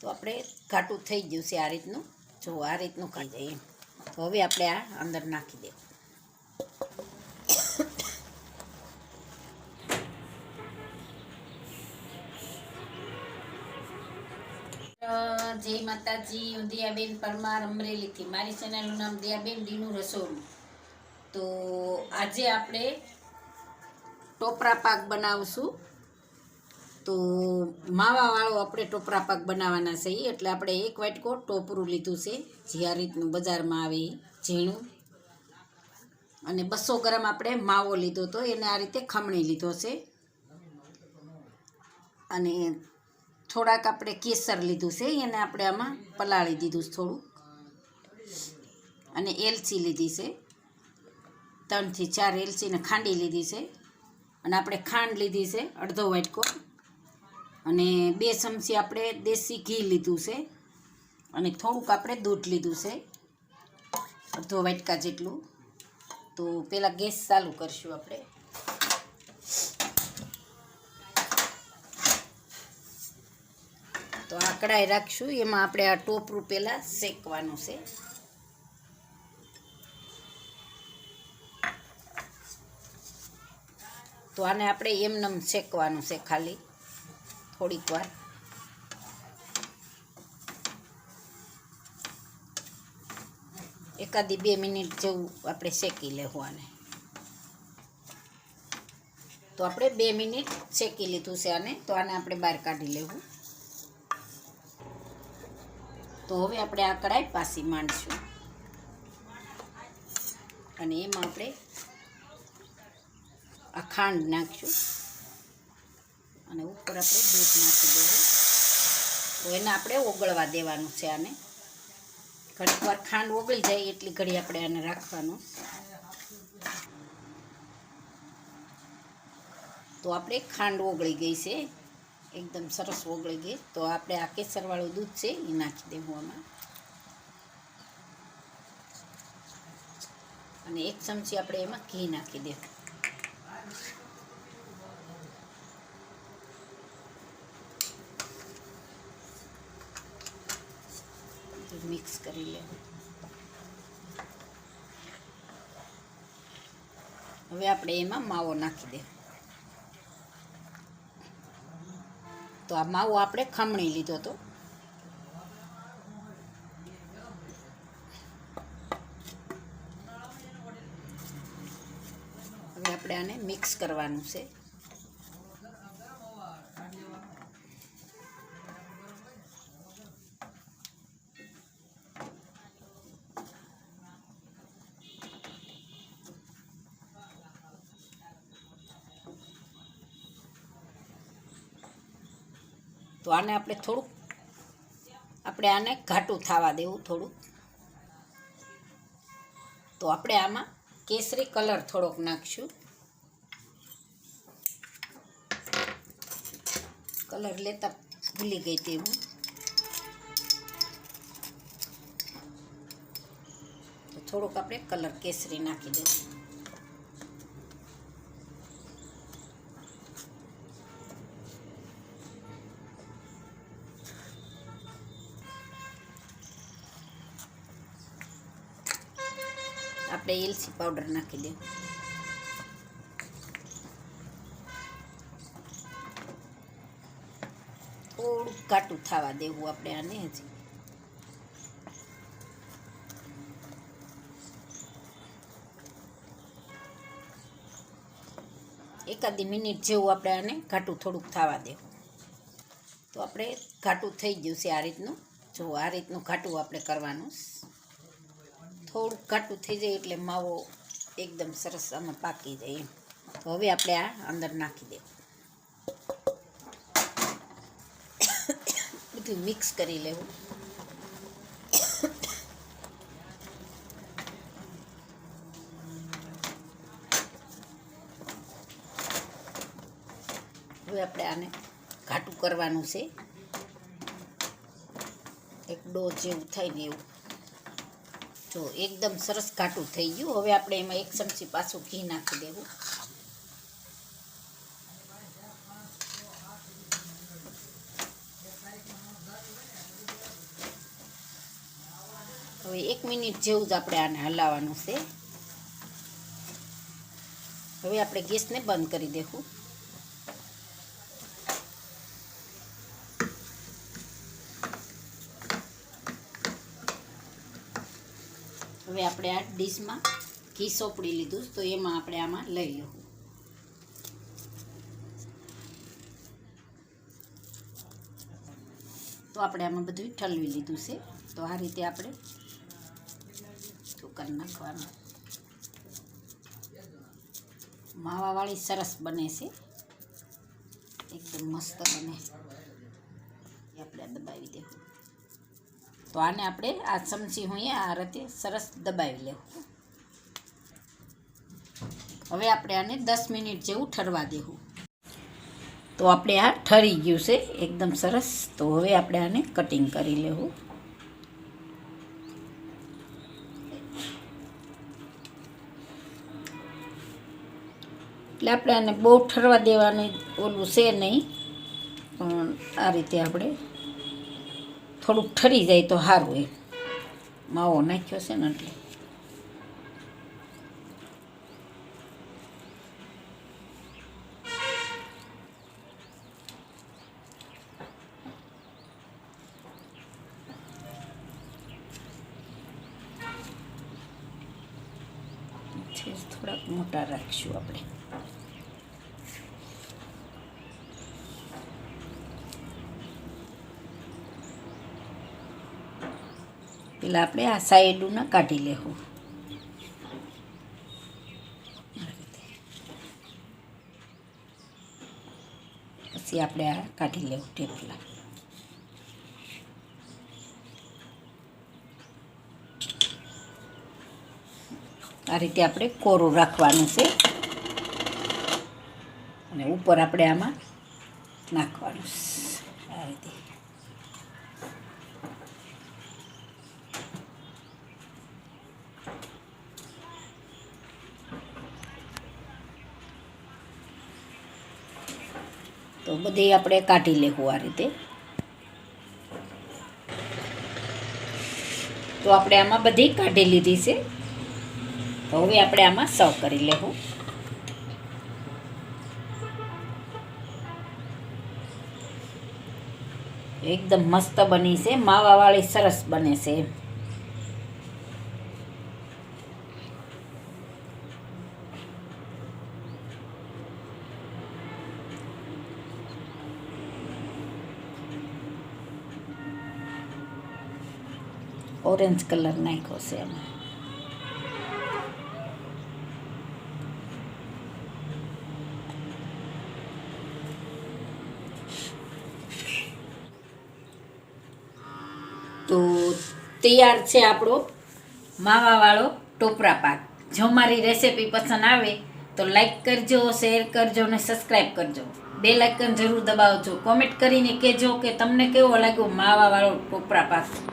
તો આપણે ઘાટું થઈ ગયું છે આ રીતનું. જો આ રીતનું ખાઈ જાય. તો હવે આપણે આ અંદર નાખી દઈએ. જય માતાજી. હું દિયાબેન પરમાર અમરેલીથી. મારી ચેનલનું નામ દિયાબેન ડીનું રસોડું. તો આજે આપણે ટોપરા પાક બનાવશું. તો માવાવાળો આપણે ટોપરા પાક બનાવવાના છે. એટલે આપણે એક વાટકો ટોપરું લીધું છે, જે આ રીતનું બજારમાં આવે ઝીણું. અને 200 ગ્રામ આપણે માવો લીધો હતો, એને આ રીતે ખમણી લીધો છે. અને થોડાક આપણે કેસર લીધું છે, એને આપણે આમાં પલાળી દીધું છે થોડું. અને એલચી લીધી છે, 3 થી 4 એલચીને ખાંડી લીધી છે. અને આપણે ખાંડ લીધી છે અડધો વાટકો. અને 2 ચમચી આપણે દેશી ઘી લીધું છે. અને થોડુંક આપણે દૂધ લીધું છે, અડધો વાટકા જેટલું. તો પહેલાં ગેસ ચાલુ કરીશું આપણે. તો આ કઢાઈ રાખશું, એમાં આપણે આ ટોપરું પહેલાં શેકવાનું છે. તો આને આપણે એમનેમ શેકવાનું છે ખાલી થોડીક વાર. એકાદી 2 મિનિટ જેવું આપણે શેકી લેવું આને. તો આપણે 2 મિનિટ શેકી લીધું છે આને. તો આને આપણે બહાર કાઢી લેવું. તો હવે આપણે આ કઢાઈ પાછી માંડશું. અને એમાં આપણે આ ખાંડ નાખશું. અને ઉપર આપણે દૂધ નાખી દેવું. તો એને આપણે ઓગળવા દેવાનું છે આને. ઘડીક વાર ખાંડ ઓગળી જાય એટલી ઘડી આપણે આને રાખવાનું. તો આપણે ખાંડ ઓગળી ગઈ છે, એકદમ સરસ ઓગળી ગઈ. તો આપણે આ કેસરવાળું દૂધ છે એ નાખી દેવું આમાં. અને 1 ચમચી આપણે એમાં ઘી નાખી દેવું. મિક્સ કરી લેવું. હવે આપણે એમાં માવો નાખી દેવું. તો આ માવો આપણે ખમણી લીધો હતો. હવે આપણે આને મિક્સ કરવાનું છે. તો આને આપણે થોડુંક આને ઘાટું થવા દેવું થોડુંક. તો આપણે આમાં કેસરી કલર થોડોક નાખશું. કલર લેતા ભૂલી ગઈ હતી હું. તો થોડોક આપણે કલર કેસરી નાખી દઉં. આપણે એલચી પાવડર નાખી દઉં. થોડુંક ઘાટું થવા દેવું આપણે આને હજી. એકાદી મિનિટ જેવું આપણે આને ઘાટું થોડુંક થવા દેવું. તો આપણે ઘાટું થઈ ગયું છે આ રીતનું. જો આ રીતનું ઘાટું આપણે કરવાનું. થોડુંક ઘાટું થઈ જાય એટલે માવો એકદમ સરસ આમાં પાકી જાય. તો હવે આપણે આ અંદર નાખી દઈએ. બધું મિક્સ કરી લેવું. હવે આપણે આને ઘાટું કરવાનું છે, એક ડો જેવું થાય ને એવું. જો એકદમ સરસ ઘાટું થઈ ગયું. હવે આપણે એમાં 1 ચમચી પાછું ઘી નાખી દેવું. 1 મિનિટ જેવું જ આપણે આને હલાવવાનું છે. હવે આપણે ગેસને બંધ કરી દેવું. હવે આપણે આ ડીશમાં ઘી સોપડી લીધું તો એમાં આપણે આમાં લઈ લેવું. તો આપણે આમાં બધું ઠલવી લીધું છે. તો આ રીતે આપણે કરી નાખવાનું. માવાવાળી સરસ બને છે, એકદમ મસ્ત બને. આપણે દબાવી દેવું. તો આને આપણે આ ચમચી હોય આ રીતે સરસ દબાવી લેવું. હવે આપણે આને 10 મિનિટ જેવું ઠરવા દેવું. તો આપણે આ ઠરી ગયું છે એકદમ સરસ. તો હવે આપણે આને કટિંગ કરી લેવું. એટલે આપણે આને બહુ ઠરવા દેવાની ઓલું છે નહીં, પણ આ રીતે આપણે થોડુંક ઠરી જાય તો સારું. એ માવો નાખ્યો છે ને એટલે. થોડાક મોટા રાખીશું આપણે. પેલા આપણે આ સાઈડના કાઢી લેવું. પછી આપણે આ કાઢી લેવું ટેપલા. આ રીતે આપણે કોરું રાખવાનું છે અને ઉપર આપણે આમાં નાખવાનું આ રીતે. તો બધી આપણે કાઢી લેવું આ રીતે. તો આપણે આમાં બધી કાઢી લીધી છે. તો હવે આપણે આમાં સર્વ કરી લેવું. એકદમ મસ્ત બની છે, માવાવાળી સરસ બને છે. ઓરેન્જ કલર નાખ્યો છે એમાં. તો તૈયાર છે આપણો માવાવાળો ટોપરા પાક. જો મારી રેસીપી પસંદ આવે તો લાઈક કરજો, શેર કરજો અને સબસ્ક્રાઈબ કરજો. બેલ આઇકન જરૂર દબાવજો. કોમેન્ટ કરીને કહેજો કે તમને કેવો લાગ્યો માવાવાળો ટોપરા પાક.